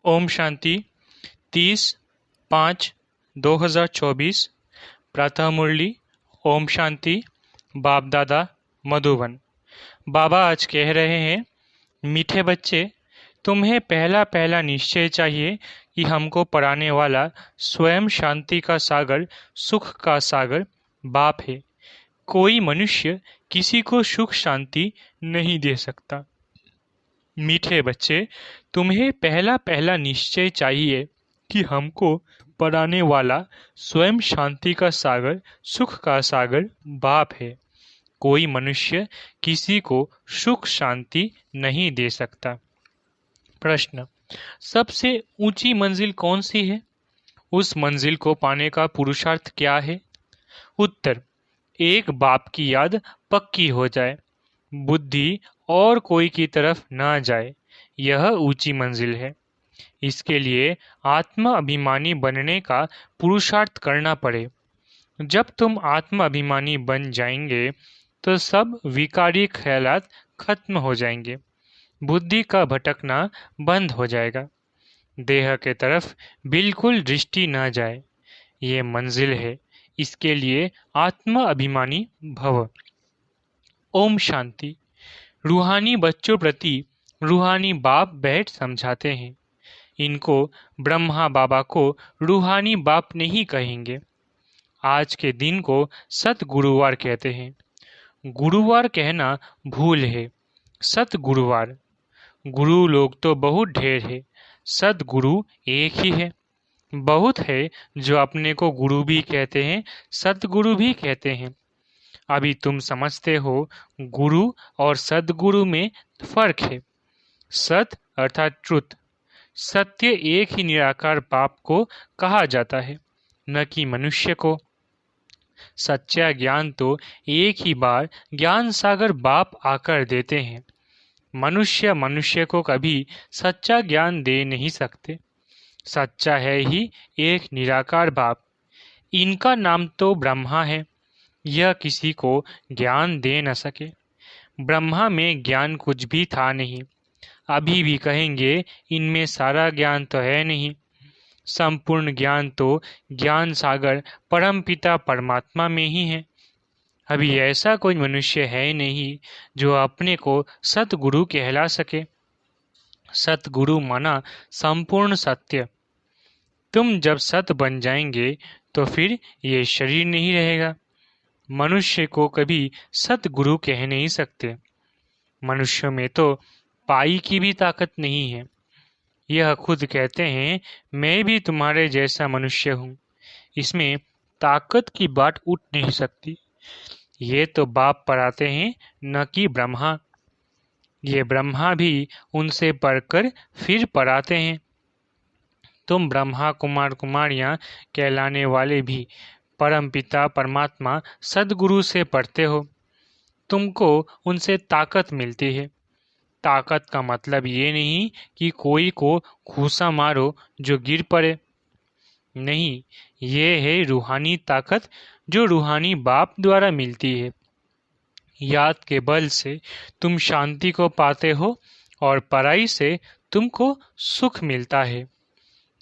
ओम शांति 30/5/2024 प्रातः मुरली। ओम शांति। बाप दादा मधुबन। बाबा आज कह रहे हैं, मीठे बच्चे, तुम्हें पहला पहला निश्चय चाहिए कि हमको पढ़ाने वाला स्वयं शांति का सागर, सुख का सागर बाप है। कोई मनुष्य किसी को सुख शांति नहीं दे सकता। मीठे बच्चे, तुम्हें पहला पहला निश्चय चाहिए कि हमको पढ़ाने वाला स्वयं शांति का सागर, सुख का सागर बाप है। कोई मनुष्य किसी को सुख शांति नहीं दे सकता। प्रश्न, सबसे ऊंची मंजिल कौन सी है? उस मंजिल को पाने का पुरुषार्थ क्या है? उत्तर, एक बाप की याद पक्की हो जाए, बुद्धि और कोई की तरफ न जाए, यह ऊंची मंजिल है। इसके लिए आत्म अभिमानी बनने का पुरुषार्थ करना पड़े। जब तुम आत्म अभिमानी बन जाएंगे तो सब विकारी ख्यालात खत्म हो जाएंगे, बुद्धि का भटकना बंद हो जाएगा, देह के तरफ बिल्कुल दृष्टि न जाए। ये मंजिल है, इसके लिए आत्म अभिमानी भव। ओम शांति। रूहानी बच्चों प्रति रूहानी बाप बैठ समझाते हैं। इनको ब्रह्मा बाबा को रूहानी बाप नहीं कहेंगे। आज के दिन को सत गुरुवार कहते हैं। गुरुवार कहना भूल है। सत गुरुवार, गुरु लोग तो बहुत ढेर है, सत गुरु एक ही है। बहुत है जो अपने को गुरु भी कहते हैं, सतगुरु भी कहते हैं। अभी तुम समझते हो गुरु और सदगुरु में फर्क है। सत अर्थात ट्रुथ, सत्य एक ही निराकार बाप को कहा जाता है, न कि मनुष्य को। सच्चा ज्ञान तो एक ही बार ज्ञान सागर बाप आकर देते हैं। मनुष्य मनुष्य को कभी सच्चा ज्ञान दे नहीं सकते। सच्चा है ही एक निराकार बाप। इनका नाम तो ब्रह्मा है। यह किसी को ज्ञान दे न सके। ब्रह्मा में ज्ञान कुछ भी था नहीं। अभी भी कहेंगे इनमें सारा ज्ञान तो है नहीं। संपूर्ण ज्ञान तो ज्ञान सागर परमपिता परमात्मा में ही है। अभी ऐसा कोई मनुष्य है नहीं जो अपने को सतगुरु कहला सके। सतगुरु माना संपूर्ण सत्य। तुम जब सत बन जाएंगे तो फिर ये शरीर नहीं रहेगा। मनुष्य को कभी सतगुरु कह नहीं सकते। मनुष्य में तो पाई की भी ताकत नहीं है। यह खुद कहते हैं, मैं भी तुम्हारे जैसा मनुष्य हूँ। इसमें ताकत की बात उठ नहीं सकती। ये तो बाप पढ़ाते हैं, न कि ब्रह्मा। ये ब्रह्मा भी उनसे पढ़कर फिर पढ़ाते हैं। तुम ब्रह्मा कुमार कुमारियाँ कहलाने वाले भी परमपिता परमात्मा सदगुरु से पढ़ते हो। तुमको उनसे ताकत मिलती है। ताकत का मतलब ये नहीं कि कोई को घूसा मारो जो गिर पड़े। नहीं, ये है रूहानी ताकत जो रूहानी बाप द्वारा मिलती है। याद के बल से तुम शांति को पाते हो और पढ़ाई से तुमको सुख मिलता है।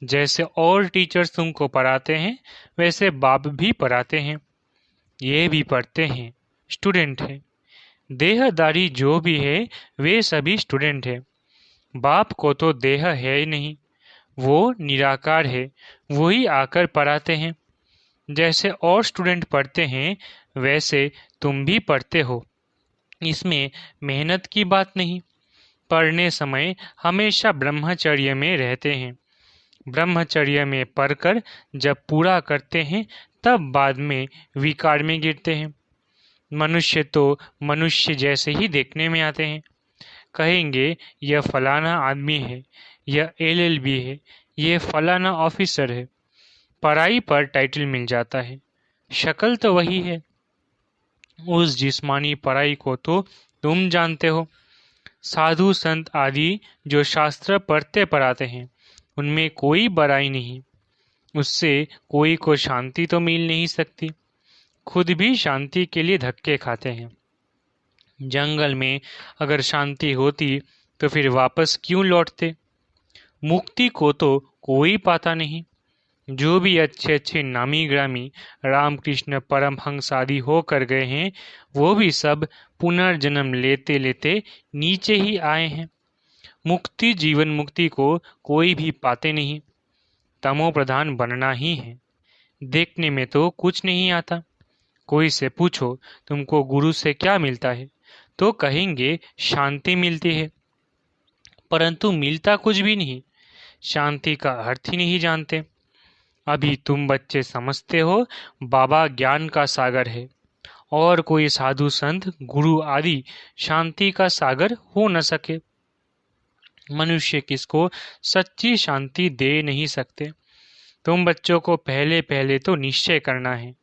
जैसे और टीचर्स तुमको पढ़ाते हैं, वैसे बाप भी पढ़ाते हैं। ये भी पढ़ते हैं, स्टूडेंट हैं। देहदारी जो भी है वे सभी स्टूडेंट हैं। बाप को तो देह है ही नहीं, वो निराकार है, वही आकर पढ़ाते हैं। जैसे और स्टूडेंट पढ़ते हैं वैसे तुम भी पढ़ते हो। इसमें मेहनत की बात नहीं। पढ़ने समय हमेशा ब्रह्मचर्य में रहते हैं। ब्रह्मचर्य में पढ़कर जब पूरा करते हैं तब बाद में विकार में गिरते हैं। मनुष्य तो मनुष्य जैसे ही देखने में आते हैं। कहेंगे यह फलाना आदमी है, यह LLB है, यह फलाना ऑफिसर है। पढ़ाई पर टाइटल मिल जाता है, शक्ल तो वही है। उस जिस्मानी पढ़ाई को तो तुम जानते हो। साधु संत आदि जो शास्त्र पढ़ते पढ़ाते हैं उनमें कोई बड़ाई नहीं। उससे कोई को शांति तो मिल नहीं सकती। खुद भी शांति के लिए धक्के खाते हैं। जंगल में अगर शांति होती तो फिर वापस क्यों लौटते? मुक्ति को तो कोई पाता नहीं। जो भी अच्छे अच्छे नामी ग्रामी रामकृष्ण परमहंस आदि होकर गए हैं, वो भी सब पुनर्जन्म लेते लेते नीचे ही आए हैं। मुक्ति जीवन मुक्ति को कोई भी पाते नहीं। तमो प्रधान बनना ही है। देखने में तो कुछ नहीं आता। कोई से पूछो तुमको गुरु से क्या मिलता है, तो कहेंगे शांति मिलती है, परंतु मिलता कुछ भी नहीं। शांति का अर्थ ही नहीं जानते। अभी तुम बच्चे समझते हो बाबा ज्ञान का सागर है, और कोई साधु संत गुरु आदि शांति का सागर हो न सके। मनुष्य किसको सच्ची शांति दे नहीं सकते। तुम बच्चों को पहले पहले तो निश्चय करना है।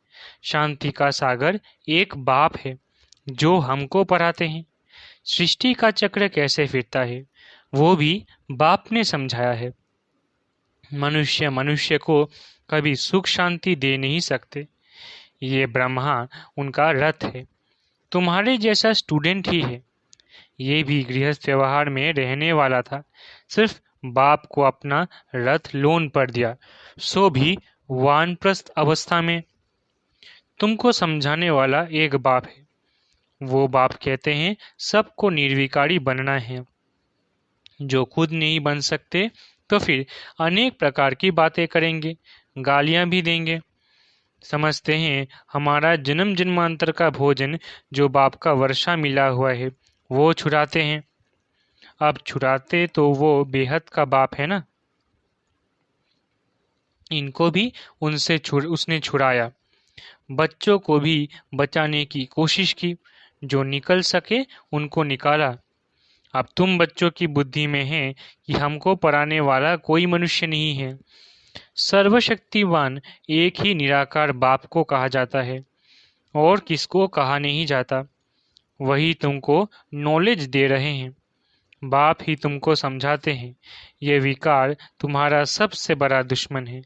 शांति का सागर एक बाप है जो हमको पढ़ाते हैं। सृष्टि का चक्र कैसे फिरता है वो भी बाप ने समझाया है। मनुष्य मनुष्य को कभी सुख शांति दे नहीं सकते। ये ब्रह्मा उनका रथ है, तुम्हारे जैसा स्टूडेंट ही है। ये भी गृहस्थ व्यवहार में रहने वाला था, सिर्फ बाप को अपना रथ लोन पर दिया, सो भी वानप्रस्थ अवस्था में। तुमको समझाने वाला एक बाप है। वो बाप कहते हैं सबको निर्विकारी बनना है। जो खुद नहीं बन सकते तो फिर अनेक प्रकार की बातें करेंगे, गालियां भी देंगे। समझते हैं हमारा जन्म जन्मांतर का भोजन जो बाप का वर्षा मिला हुआ है वो छुड़ाते हैं। अब छुड़ाते तो वो बेहद का बाप है ना। इनको भी उसने छुड़ाया। बच्चों को भी बचाने की कोशिश की, जो निकल सके उनको निकाला। अब तुम बच्चों की बुद्धि में है कि हमको पढ़ाने वाला कोई मनुष्य नहीं है। सर्वशक्तिवान एक ही निराकार बाप को कहा जाता है, और किसको कहा नहीं जाता। वही तुमको नॉलेज दे रहे हैं। बाप ही तुमको समझाते हैं ये विकार तुम्हारा सबसे बड़ा दुश्मन है,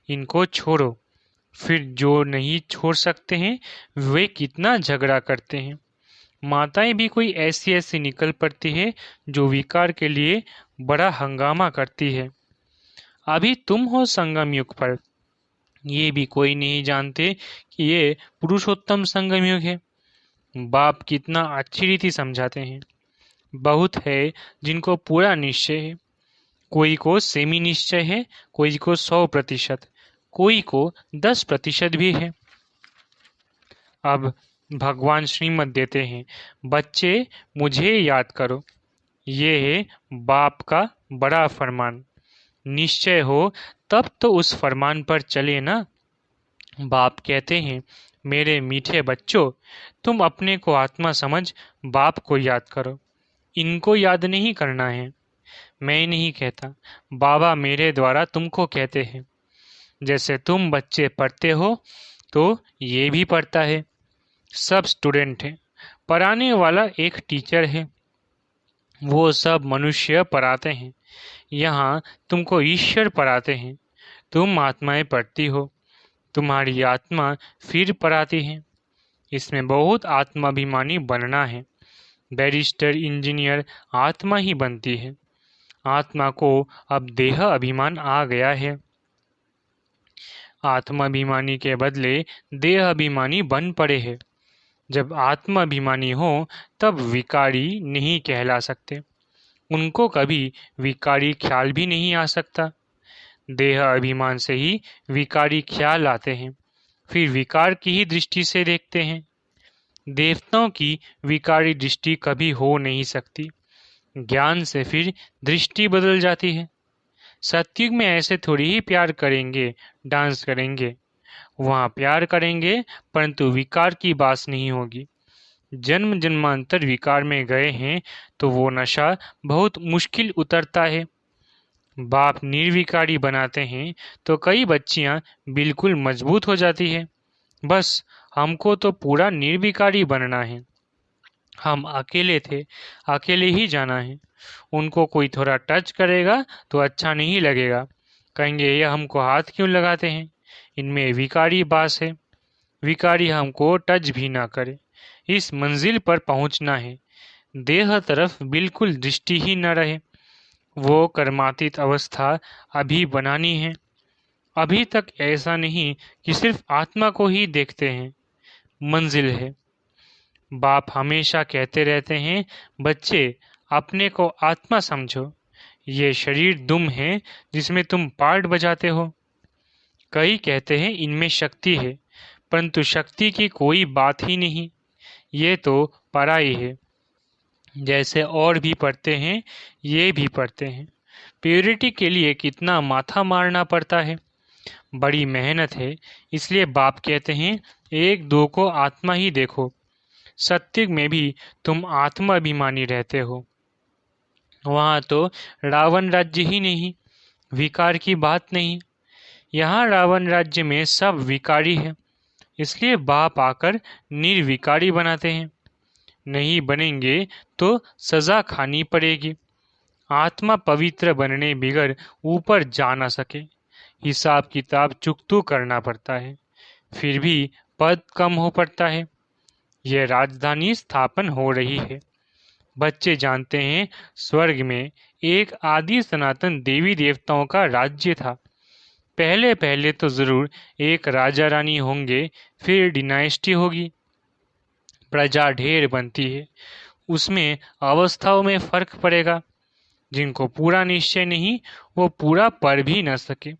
इनको छोड़ो। फिर जो नहीं छोड़ सकते हैं वे कितना झगड़ा करते हैं। माताएं भी कोई ऐसी ऐसी निकल पड़ती है जो विकार के लिए बड़ा हंगामा करती है। अभी तुम हो संगम युग पर, ये भी कोई नहीं जानते कि ये पुरुषोत्तम संगम युग है। बाप कितना अच्छी रीति समझाते हैं। बहुत है जिनको पूरा निश्चय है, कोई को सेमी निश्चय है, कोई को 100%, कोई को 10% भी है। अब भगवान श्रीमत देते हैं, बच्चे मुझे याद करो। ये है बाप का बड़ा फरमान। निश्चय हो तब तो उस फरमान पर चले ना। बाप कहते हैं मेरे मीठे बच्चों, तुम अपने को आत्मा समझ बाप को याद करो। इनको याद नहीं करना है। मैं नहीं कहता, बाबा मेरे द्वारा तुमको कहते हैं। जैसे तुम बच्चे पढ़ते हो तो ये भी पढ़ता है। सब स्टूडेंट हैं, पढ़ाने वाला एक टीचर है। वो सब मनुष्य पढ़ाते हैं। यहाँ तुमको ईश्वर पढ़ाते हैं। तुम आत्माएं पढ़ती हो, तुम्हारी आत्मा फिर पढ़ाती है। इसमें बहुत आत्माभिमानी बनना है। बैरिस्टर इंजीनियर आत्मा ही बनती है। आत्मा को अब देह अभिमान आ गया है। आत्माभिमानी के बदले देह अभिमानी बन पड़े हैं। जब आत्माभिमानी हो तब विकारी नहीं कहला सकते। उनको कभी विकारी ख्याल भी नहीं आ सकता। देह अभिमान से ही विकारी ख्याल आते हैं, फिर विकार की ही दृष्टि से देखते हैं। देवताओं की विकारी दृष्टि कभी हो नहीं सकती। ज्ञान से फिर दृष्टि बदल जाती है। सतयुग में ऐसे थोड़ी ही प्यार करेंगे, डांस करेंगे। वहाँ प्यार करेंगे परंतु विकार की बात नहीं होगी। जन्म जन्मांतर विकार में गए हैं तो वो नशा बहुत मुश्किल उतरता है। बाप निर्विकारी बनाते हैं तो कई बच्चियां बिल्कुल मजबूत हो जाती है। बस हमको तो पूरा निर्विकारी बनना है। हम अकेले थे, अकेले ही जाना है। उनको कोई थोड़ा टच करेगा तो अच्छा नहीं लगेगा, कहेंगे ये हमको हाथ क्यों लगाते हैं। इनमें विकारी बास है। विकारी हमको टच भी ना करे। इस मंजिल पर पहुंचना है। देह तरफ बिल्कुल दृष्टि ही न रहे। वो कर्मातीत अवस्था अभी बनानी है। अभी तक ऐसा नहीं कि सिर्फ आत्मा को ही देखते हैं, मंजिल है। बाप हमेशा कहते रहते हैं, बच्चे अपने को आत्मा समझो, ये शरीर दुम है जिसमें तुम पार्ट बजाते हो। कई कहते हैं इनमें शक्ति है, परंतु शक्ति की कोई बात ही नहीं, ये तो पराई है। जैसे और भी पढ़ते हैं, ये भी पढ़ते हैं। प्योरिटी के लिए कितना माथा मारना पड़ता है, बड़ी मेहनत है। इसलिए बाप कहते हैं, एक दो को आत्मा ही देखो। सत्युग में भी तुम आत्मा अभिमानी रहते हो। वहाँ तो रावण राज्य ही नहीं, विकार की बात नहीं। यहाँ रावण राज्य में सब विकारी है, इसलिए बाप आकर निर्विकारी बनाते हैं। नहीं बनेंगे तो सजा खानी पड़ेगी। आत्मा पवित्र बनने बिगड़ ऊपर जा ना सके, हिसाब किताब चुकतू करना पड़ता है, फिर भी पद कम हो पड़ता है। यह राजधानी स्थापन हो रही है। बच्चे जानते हैं, स्वर्ग में एक आदि सनातन देवी देवताओं का राज्य था। पहले पहले तो जरूर एक राजा रानी होंगे, फिर डिनाइस्टी होगी, प्रजा ढेर बनती है। उसमें अवस्थाओं में फर्क पड़ेगा। जिनको पूरा निश्चय नहीं, वो पूरा पढ़ भी न सके,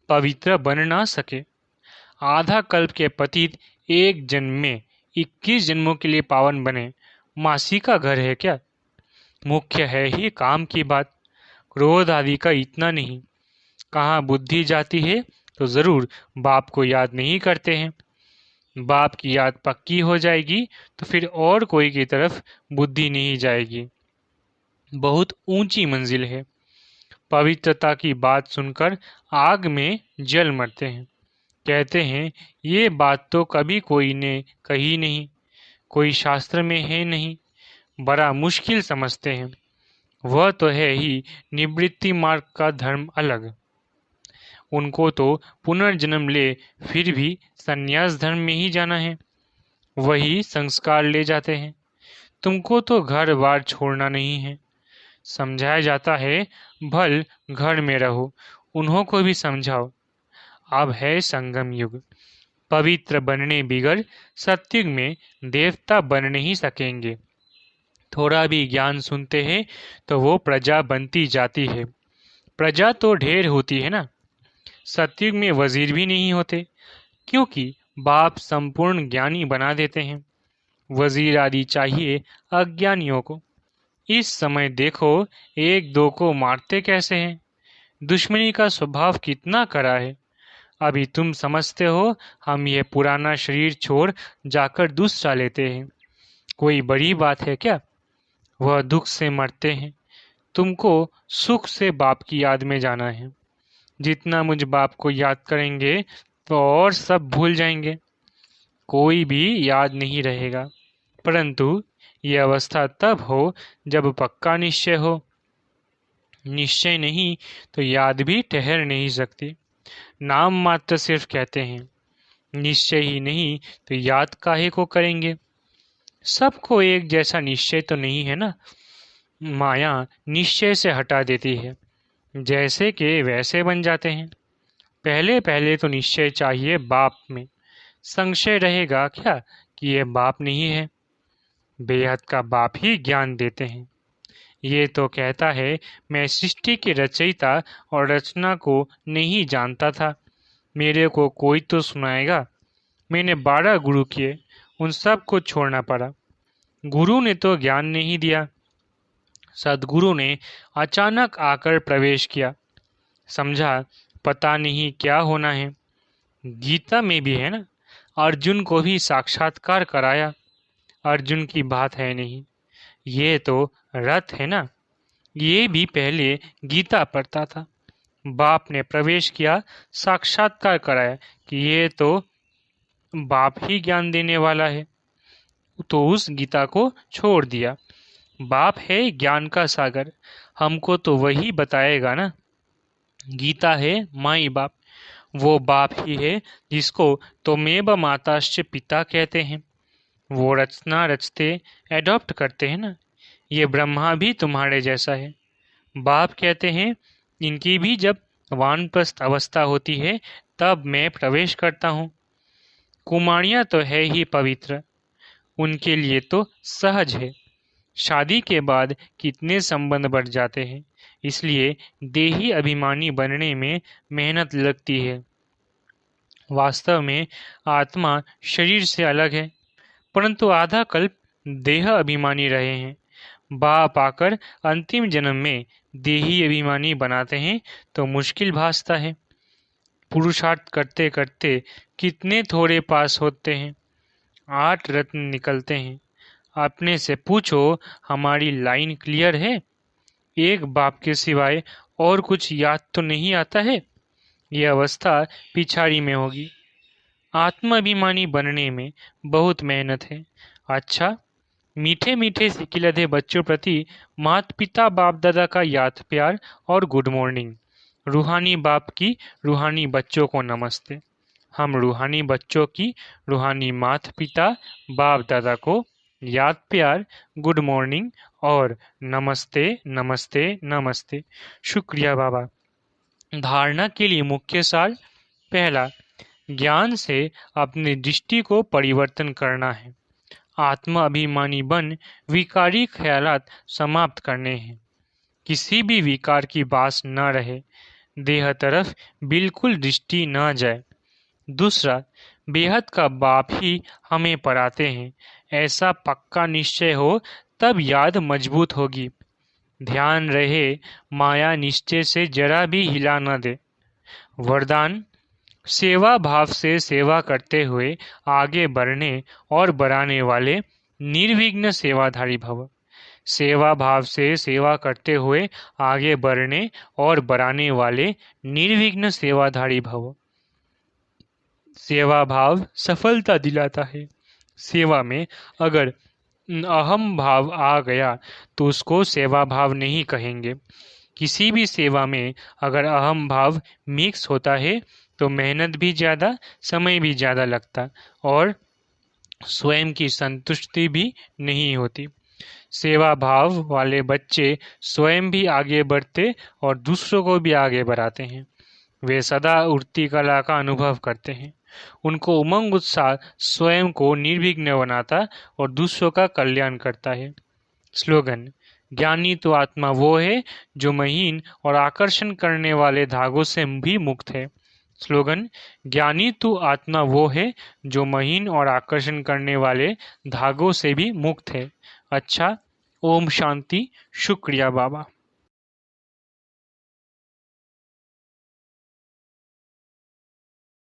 पवित्र बन ना सके। आधा कल्प के पतित एक जन्म में 21 जन्मों के लिए पावन बने, मासी का घर है क्या? मुख्य है ही काम की बात, क्रोध आदि का इतना नहीं। कहाँ बुद्धि जाती है तो जरूर बाप को याद नहीं करते हैं। बाप की याद पक्की हो जाएगी तो फिर और कोई की तरफ बुद्धि नहीं जाएगी। बहुत ऊंची मंजिल है। पवित्रता की बात सुनकर आग में जल मरते हैं। कहते हैं, ये बात तो कभी कोई ने कही नहीं, कोई शास्त्र में है नहीं, बड़ा मुश्किल समझते हैं। वह तो है ही निवृत्ति मार्ग का धर्म अलग। उनको तो पुनर्जन्म ले फिर भी संन्यास धर्म में ही जाना है, वही संस्कार ले जाते हैं। तुमको तो घर बार छोड़ना नहीं है। समझाया जाता है, भल घर में रहो, उन्हों को भी समझाओ। अब है संगम युग, पवित्र बनने बिगड़ सत्युग में देवता बन नहीं सकेंगे। थोड़ा भी ज्ञान सुनते हैं तो वो प्रजा बनती जाती है। प्रजा तो ढेर होती है ना। सत्युग में वजीर भी नहीं होते, क्योंकि बाप संपूर्ण ज्ञानी बना देते हैं। वजीर आदि चाहिए अज्ञानियों को। इस समय देखो, एक दो को मारते कैसे हैं। दुश्मनी का स्वभाव कितना कड़ा है। अभी तुम समझते हो हम ये पुराना शरीर छोड़ जाकर दूसरा लेते हैं, कोई बड़ी बात है क्या? वह दुख से मरते हैं, तुमको सुख से बाप की याद में जाना है। जितना मुझ बाप को याद करेंगे तो और सब भूल जाएंगे, कोई भी याद नहीं रहेगा। परंतु ये अवस्था तब हो जब पक्का निश्चय हो। निश्चय नहीं तो याद भी ठहर नहीं सकती। नाम मात्र सिर्फ कहते हैं, निश्चय ही नहीं तो याद काहे को करेंगे। सबको एक जैसा निश्चय तो नहीं है ना। माया निश्चय से हटा देती है, जैसे के वैसे बन जाते हैं। पहले पहले तो निश्चय चाहिए बाप में। संशय रहेगा क्या कि ये बाप नहीं है? बेहद का बाप ही ज्ञान देते हैं। ये तो कहता है, मैं सृष्टि के रचयिता और रचना को नहीं जानता था, मेरे को कोई तो सुनाएगा। मैंने 12 गुरु किए, उन सब को छोड़ना पड़ा। गुरु ने तो ज्ञान नहीं दिया, सदगुरु ने अचानक आकर प्रवेश किया। समझा पता नहीं क्या होना है। गीता में भी है ना, अर्जुन को भी साक्षात्कार कराया। अर्जुन की बात है नहीं, ये तो रथ है ना। ये भी पहले गीता पढ़ता था। बाप ने प्रवेश किया, साक्षात्कार कराया कि ये तो बाप ही ज्ञान देने वाला है, तो उस गीता को छोड़ दिया। बाप है ज्ञान का सागर, हमको तो वही बताएगा ना। गीता है माई बाप, वो बाप ही है जिसको त्वमेव माताश्च पिता कहते हैं। वो रचना रचते एडॉप्ट करते हैं ना। ये ब्रह्मा भी तुम्हारे जैसा है, बाप कहते हैं, इनकी भी जब वानप्रस्थ अवस्था होती है तब मैं प्रवेश करता हूँ। कुमारियाँ तो है ही पवित्र, उनके लिए तो सहज है। शादी के बाद कितने संबंध बढ़ जाते हैं, इसलिए देही अभिमानी बनने में मेहनत लगती है। वास्तव में आत्मा शरीर से अलग है, परंतु आधा कल्प देह अभिमानी रहे हैं। बाप आकर अंतिम जन्म में देही अभिमानी बनाते हैं तो मुश्किल भासता है। पुरुषार्थ करते करते कितने थोड़े पास होते हैं। 8 रत्न निकलते हैं। अपने से पूछो, हमारी लाइन क्लियर है? एक बाप के सिवाय और कुछ याद तो नहीं आता है। यह अवस्था पिछाड़ी में होगी। आत्माभिमानी बनने में बहुत मेहनत है। अच्छा, मीठे मीठे सिकिलधे बच्चों प्रति माता पिता बाप दादा का याद प्यार और गुड मॉर्निंग। रूहानी बाप की रूहानी बच्चों को नमस्ते। हम रूहानी बच्चों की रूहानी माता पिता बाप दादा को याद प्यार, गुड मॉर्निंग और नमस्ते नमस्ते नमस्ते। शुक्रिया बाबा। धारणा के लिए मुख्य सार। पहला, ज्ञान से अपनी दृष्टि को परिवर्तन करना है। आत्मा अभिमानी बन विकारी ख्यालात समाप्त करने हैं। किसी भी विकार की बास न रहे, देह तरफ बिल्कुल दृष्टि न जाए। दूसरा, बेहद का बाप ही हमें पढ़ाते हैं, ऐसा पक्का निश्चय हो तब याद मजबूत होगी। ध्यान रहे, माया निश्चय से जरा भी हिला न दे। वरदान, सेवा भाव से सेवा करते हुए आगे बढ़ने और बढ़ाने वाले निर्विघ्न सेवाधारी भव। सेवा भाव से सेवा करते हुए आगे बढ़ने और बढ़ाने वाले निर्विघ्न सेवाधारी भव। सेवा भाव सफलता दिलाता है। सेवा में अगर अहम भाव आ गया तो उसको सेवा भाव नहीं कहेंगे। किसी भी सेवा में अगर अहम भाव मिक्स होता है तो मेहनत भी ज़्यादा, समय भी ज़्यादा लगता और स्वयं की संतुष्टि भी नहीं होती। सेवा भाव वाले बच्चे स्वयं भी आगे बढ़ते और दूसरों को भी आगे बढ़ाते हैं। वे सदा उड़ती कला का अनुभव करते हैं। उनको उमंग उत्साह स्वयं को निर्विघ्न बनाता और दूसरों का कल्याण करता है। स्लोगन, ज्ञानी तो आत्मा वो है जो महीन और आकर्षण करने वाले धागों से भी मुक्त है। स्लोगन, ज्ञानी तो आत्मा वो है जो महीन और आकर्षण करने वाले धागों से भी मुक्त है। अच्छा, ओम शांति। शुक्रिया बाबा।